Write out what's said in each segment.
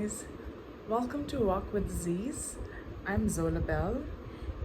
guys, welcome to Walk with Z's. I'm Zola Bell,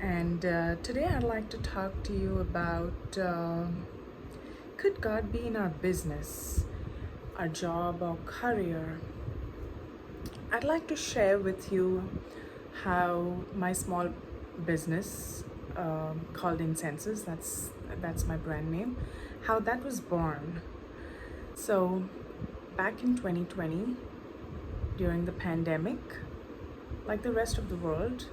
and today I'd like to talk to you about could God be in our business, our job, or career? I'd like to share with you how my small business called Incenses, that's my brand name, how that was born. So back in 2020, during the pandemic, like the rest of the world,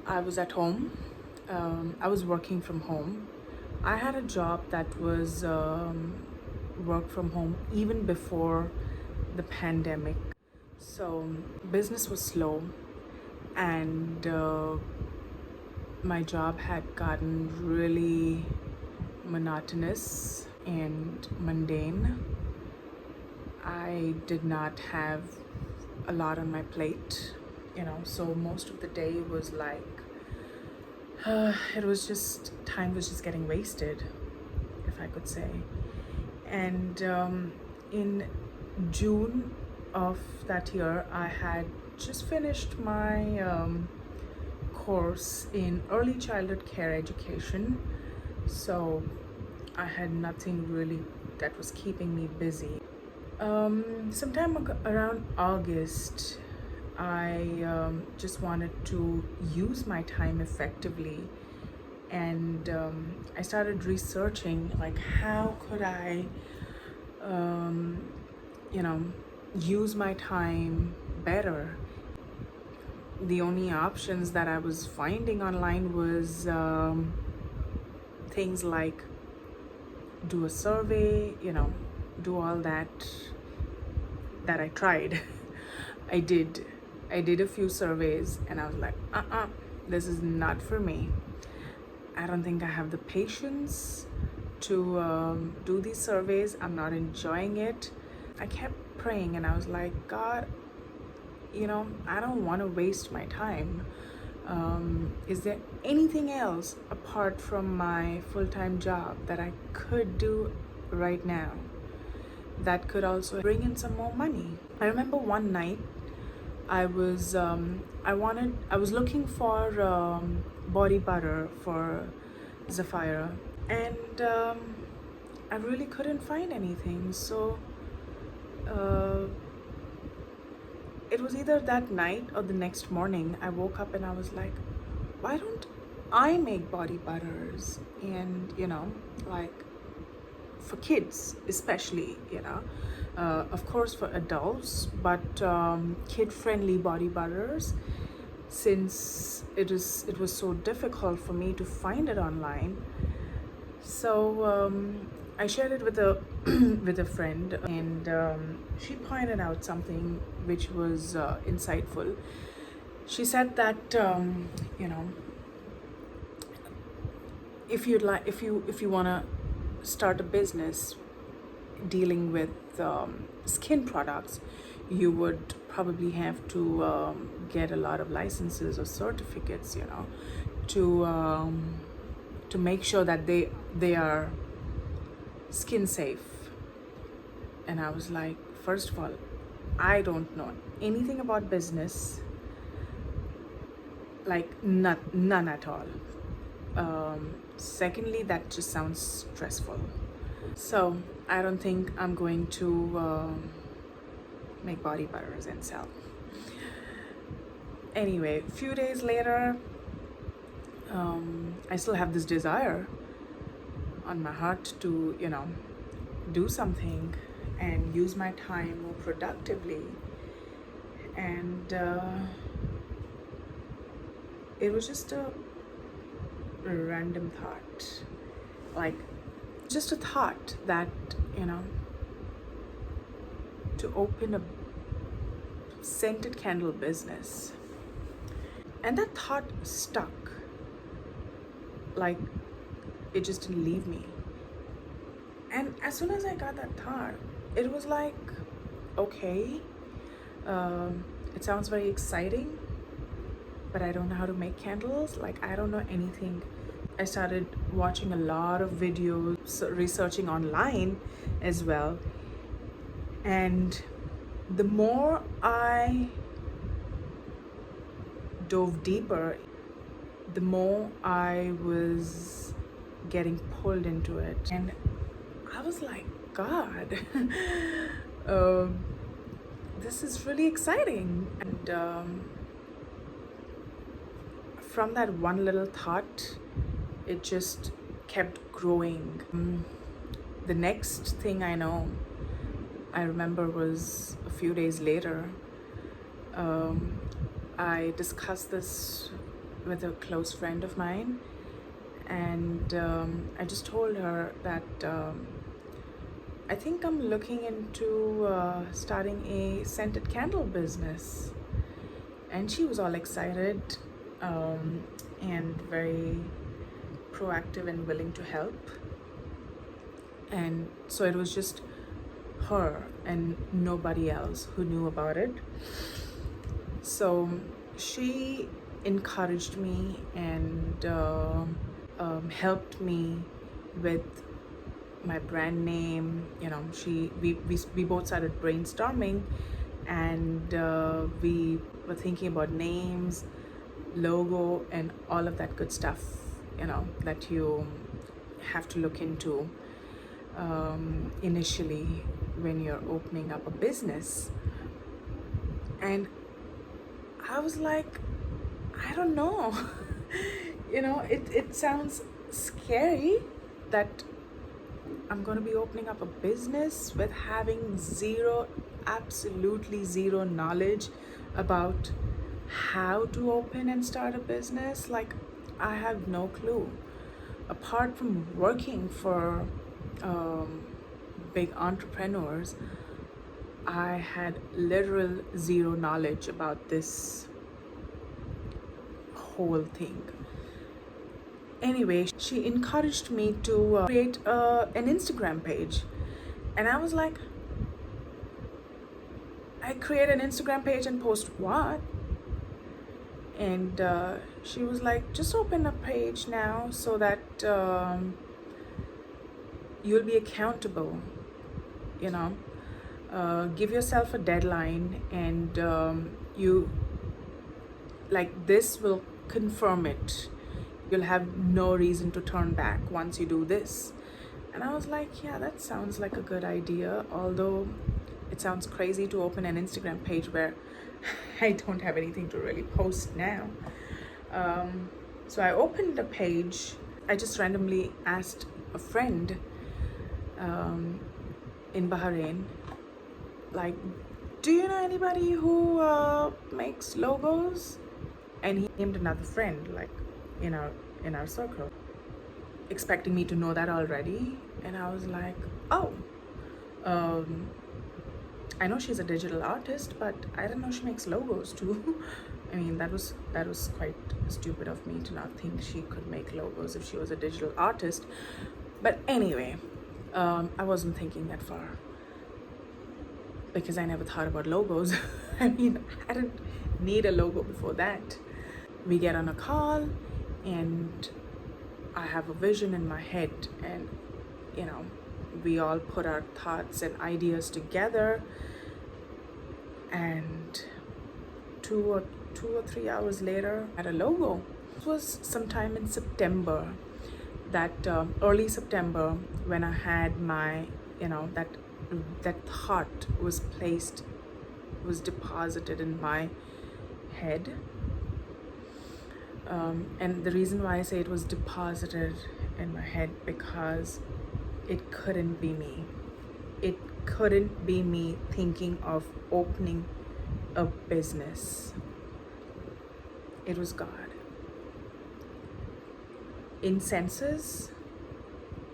I was at home. I was working from home. I had a job that was work from home even before the pandemic. So business was slow, and my job had gotten really monotonous and mundane. I did not have a lot on my plate, so most of the day was like, time was just getting wasted, if I could say. And in June of that year, I had just finished my course in early childhood care education. So I had nothing really that was keeping me busy. Sometime around August, I just wanted to use my time effectively, and I started researching like how could I, use my time better. The only options that I was finding online was things like do a survey, do all that I tried. I did a few surveys, and I was like, this is not for me. I don't think I have the patience to do these surveys. I'm not enjoying it. I kept praying, and I was like, God, I don't want to waste my time. Is there anything else apart from my full-time job that I could do right now that could also bring in some more money? I remember one night I was looking for body butter for Zafira, and I really couldn't find anything. So it was either that night or the next morning. I woke up and I was like, why don't I make body butters? And like for kids especially, of course for adults, but kid-friendly body butters, since it was so difficult for me to find it online. So I shared it with a with a friend, and she pointed out something which was insightful. She said that if you want to start a business dealing with skin products, you would probably have to get a lot of licenses or certificates, to make sure that they are skin safe. And I was like, first of all, I don't know anything about business, like none at all. Secondly, that just sounds stressful. So I don't think I'm going to make body butters and sell. Anyway, a few days later, I still have this desire on my heart to, do something and use my time more productively. And it was just a random thought, like just a thought that, to open a scented candle business. And that thought stuck, like it just didn't leave me. And as soon as I got that thought, it was like, okay, it sounds very exciting, but I don't know how to make candles. Like, I don't know anything. I started watching a lot of videos, researching online as well. And The more I dove deeper, the more I was getting pulled into it. And I was like, God, um, this is really exciting. And from that one little thought, it just kept growing. The next thing I remember was a few days later. I discussed this with a close friend of mine, and I just told her that I think I'm looking into starting a scented candle business. And she was all excited and very proactive and willing to help. And so it was just her and nobody else who knew about it. So she encouraged me and helped me with my brand name. We both started brainstorming, and we were thinking about names, logo, and all of that good stuff, that you have to look into initially when you're opening up a business. And I was like, I don't know. It sounds scary that I'm going to be opening up a business with having absolutely zero knowledge about how to open and start a business. Like, I have no clue. Apart from working for big entrepreneurs, I had literal zero knowledge about this whole thing. Anyway, she encouraged me to create an Instagram page. And I was like, I create an Instagram page and post what? And she was like, just open a page now so that you'll be accountable, give yourself a deadline, and this will confirm it. You'll have no reason to turn back once you do this. And I was like, yeah, that sounds like a good idea, although it sounds crazy to open an Instagram page where I don't have anything to really post now. So I opened the page. I just randomly asked a friend in Bahrain, like, do you know anybody who makes logos? And he named another friend, like, in our circle, expecting me to know that already. And I was like, oh, I know she's a digital artist, but I didn't know she makes logos too. I mean, that was quite stupid of me to not think she could make logos if she was a digital artist. But anyway, I wasn't thinking that far because I never thought about logos. I mean, I didn't need a logo before that. We get on a call, and I have a vision in my head, and we all put our thoughts and ideas together, and 2 or 3 hours later, I had a logo. It was sometime in September, that early September, when I had my, that thought was deposited in my head. And the reason why I say it was deposited in my head, because it couldn't be me. It couldn't be me thinking of opening a business. It was God. In senses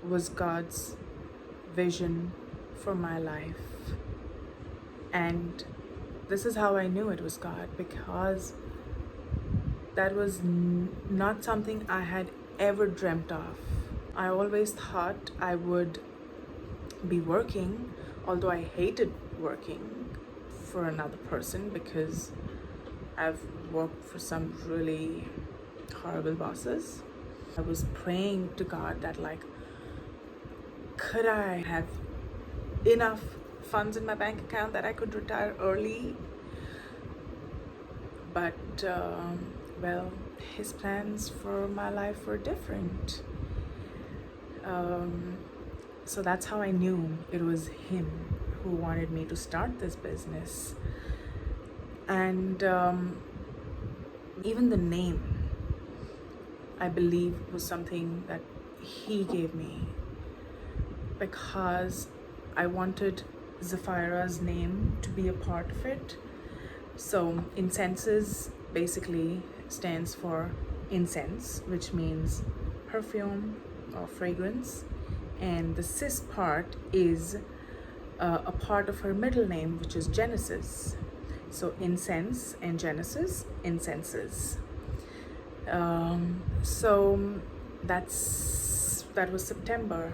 was God's vision for my life. And this is how I knew it was God, because that was not something I had ever dreamt of. I always thought I would be working, although I hated working for another person because I've worked for some really horrible bosses. I was praying to God that, like, could I have enough funds in my bank account that I could retire early. But well, his plans for my life were different. So that's how I knew it was him who wanted me to start this business. And even the name, I believe, was something that he gave me, because I wanted Zafira's name to be a part of it. So incenses basically stands for incense, which means perfume or fragrance, and the sis part is a part of her middle name, which is Genesis. So incense and Genesis, incenses. So that was September.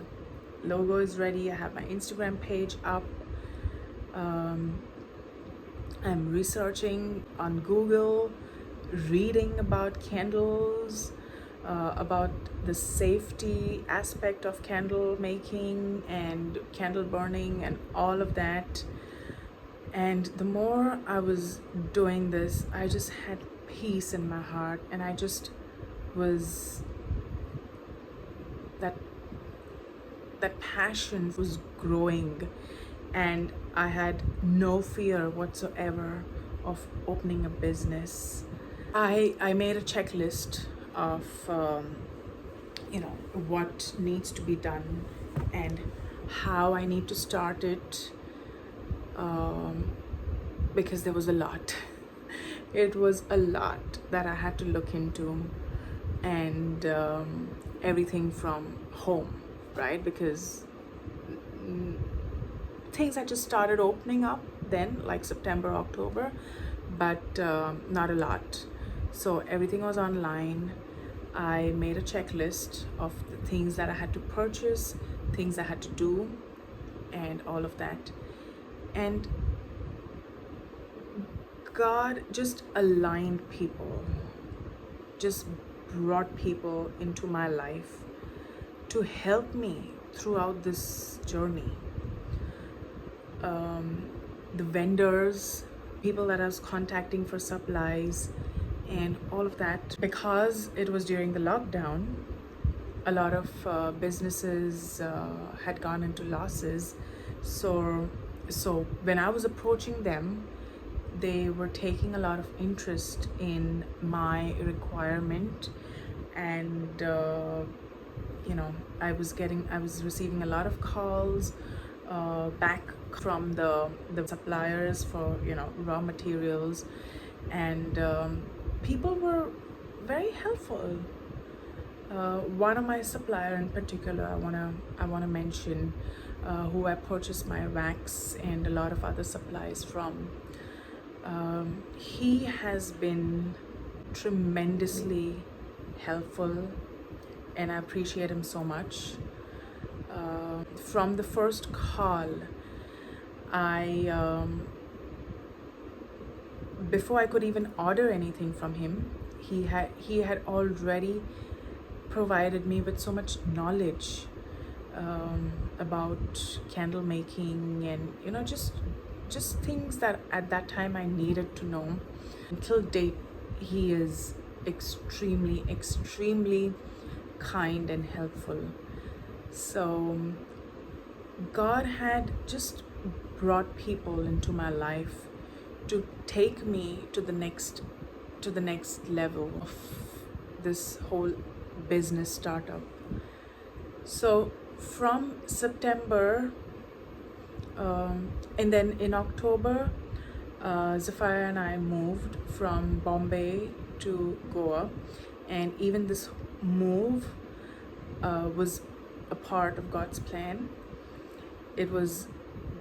Logo is ready. I have my Instagram page up. I'm researching on Google, reading about candles, about the safety aspect of candle making and candle burning and all of that. And the more I was doing this, I just had peace in my heart, and I just was that passion was growing, and I had no fear whatsoever of opening a business. I made a checklist of what needs to be done and how I need to start it, because there was a lot. It was a lot that I had to look into, and everything from home, right? Because things had just started opening up then, like September, October, but not a lot. So everything was online. I made a checklist of the things that I had to purchase, things I had to do, and all of that. And God just aligned people, just brought people into my life to help me throughout this journey. The vendors, people that I was contacting for supplies, and all of that. Because it was during the lockdown, a lot of businesses had gone into losses. So when I was approaching them, they were taking a lot of interest in my requirement, and I was receiving a lot of calls back from the suppliers for raw materials, and people were very helpful. One of my supplier in particular, I wanna mention, who I purchased my wax and a lot of other supplies from. He has been tremendously helpful, and I appreciate him so much. From the first call, before I could even order anything from him, he had already provided me with so much knowledge about candle making, and just things that at that time I needed to know. Until date, he is extremely kind and helpful. So God had just brought people into my life to take me to the next level of this whole business startup. So from September, and then in October, Zafira and I moved from Bombay to Goa, and even this move was a part of God's plan. It was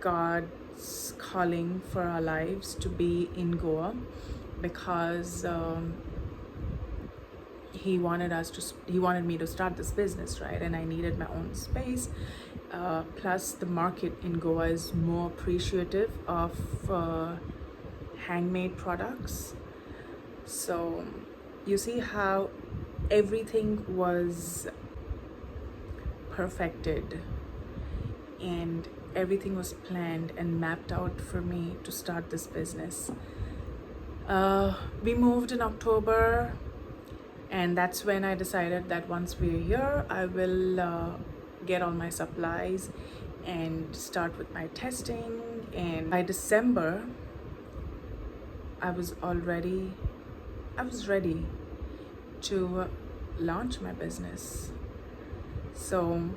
God's calling for our lives to be in Goa, because he wanted me to start this business, right? And I needed my own space. Plus, the market in Goa is more appreciative of handmade products. So you see how everything was perfected, and everything was planned and mapped out for me to start this business. We moved in October, and that's when I decided that once we're here, I will get all my supplies and start with my testing. And by December, I was ready to launch my business. So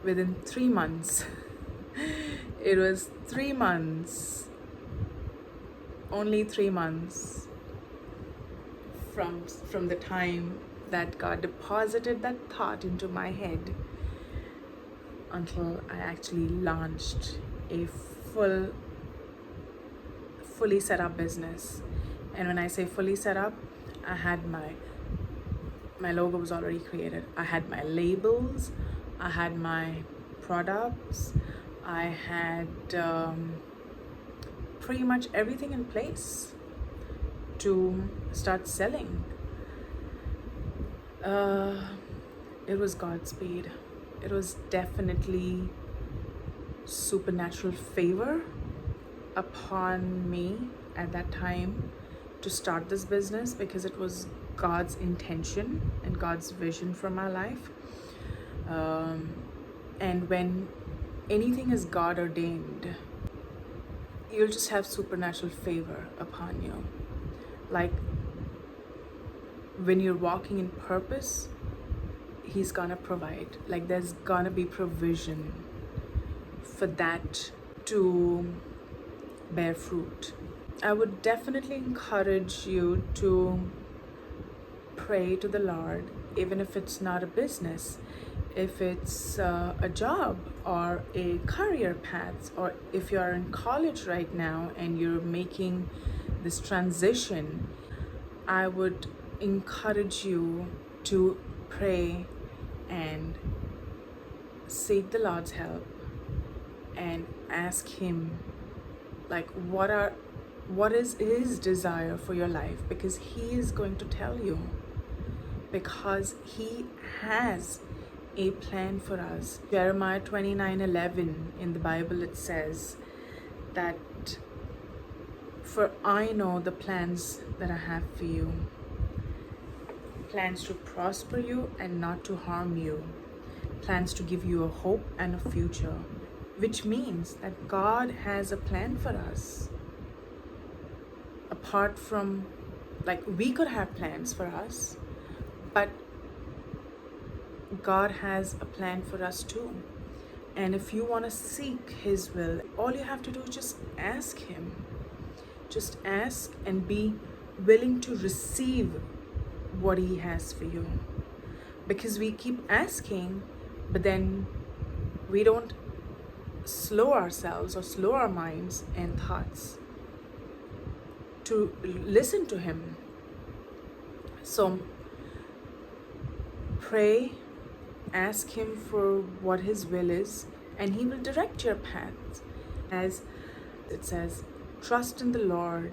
within 3 months, it was 3 months, only 3 months from the time that God deposited that thought into my head until I actually launched a fully set up business. And when I say fully set up, I had my logo was already created. I had my labels, I had my products, I had pretty much everything in place to start selling. It was Godspeed. It was definitely supernatural favor upon me at that time to start this business, because it was God's intention and God's vision for my life. And when anything is God ordained, you'll just have supernatural favor upon you. Like when you're walking in purpose, He's gonna provide. Like there's gonna be provision for that to bear fruit. I would definitely encourage you to pray to the Lord, even if it's not a business, if it's a job or a career path, or if you're in college right now and you're making this transition. I would encourage you to pray and seek the Lord's help and ask Him, like, what is His desire for your life, because He is going to tell you, because He has a plan for us. Jeremiah 29:11 in the Bible, it says that, for I know the plans that I have for you, plans to prosper you and not to harm you, plans to give you a hope and a future, which means that God has a plan for us. Apart from, like, we could have plans for us, but God has a plan for us too. And if you want to seek His will, all you have to do is just ask Him. Just ask and be willing to receive what He has for you. Because we keep asking, but then we don't slow ourselves or slow our minds and thoughts to listen to Him. So pray, ask Him for what His will is, and He will direct your path. As it says, trust in the Lord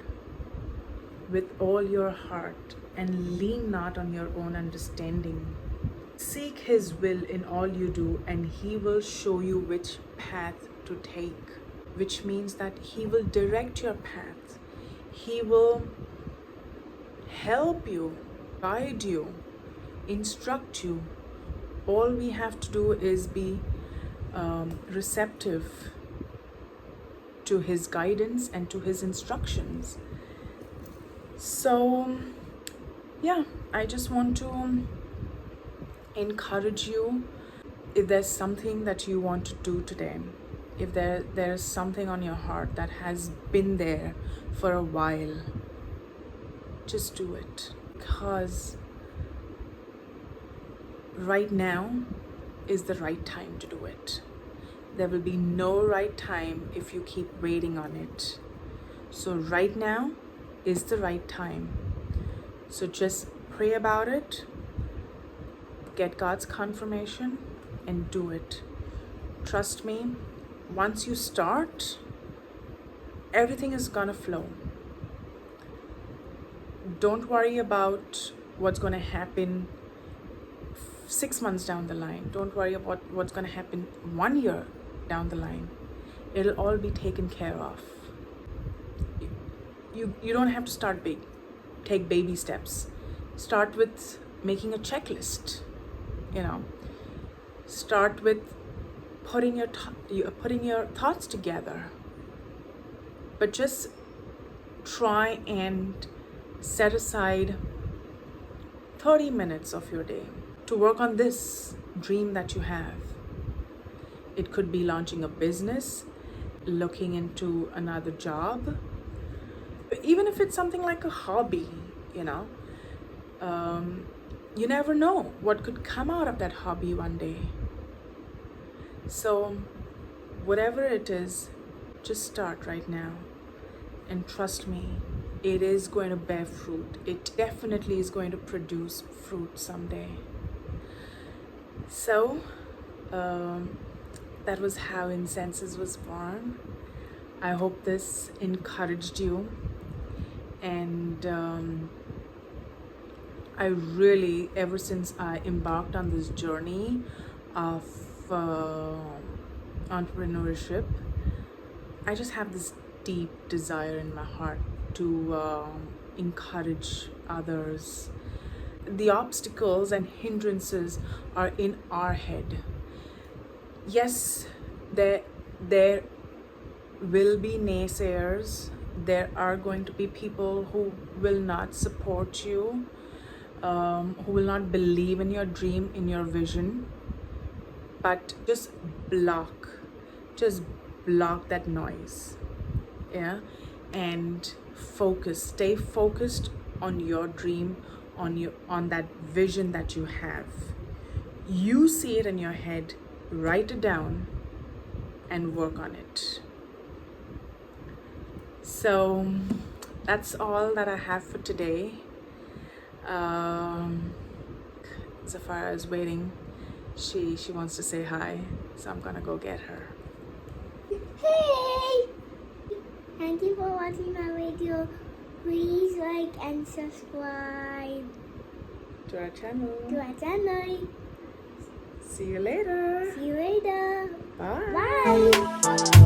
with all your heart and lean not on your own understanding. Seek His will in all you do, and He will show you which path to take, which means that He will direct your path. He will help you, guide you, instruct you. All we have to do is be receptive to His guidance and to His instructions. So yeah, I just want to encourage you, if there's something that you want to do today, if there's something on your heart that has been there for a while, just do it. Because right now is the right time to do it. There will be no right time if you keep waiting on it. So right now is the right time. So just pray about it, get God's confirmation, and do it. Trust me, once you start, everything is gonna flow. Don't worry about what's gonna happen 6 months down the line. Don't worry about what's gonna happen 1 year down the line. It'll all be taken care of. You don't have to start big. Take baby steps. Start with making a checklist. Start with putting your thoughts together. But just try and set aside 30 minutes of your day to work on this dream that you have. It could be launching a business, looking into another job, even if it's something like a hobby, you never know what could come out of that hobby one day. So whatever it is, just start right now, and trust me, it is going to bear fruit. It definitely is going to produce fruit someday. So that was how Incenses was born. I hope this encouraged you, and I really, ever since I embarked on this journey of entrepreneurship, I just have this deep desire in my heart to encourage others. The obstacles and hindrances are in our head. Yes, there will be naysayers. There are going to be people who will not support you, who will not believe in your dream, in your vision. But just block that noise, and stay focused on your dream, on that vision that you have. You see it in your head, write it down and work on it. So that's all that I have for today. Zafara is waiting. She wants to say hi, so I'm gonna go get her. Hey! Thank you for watching my video. Please like and subscribe To our channel. to our channel. See you later. See you later. Bye. Bye!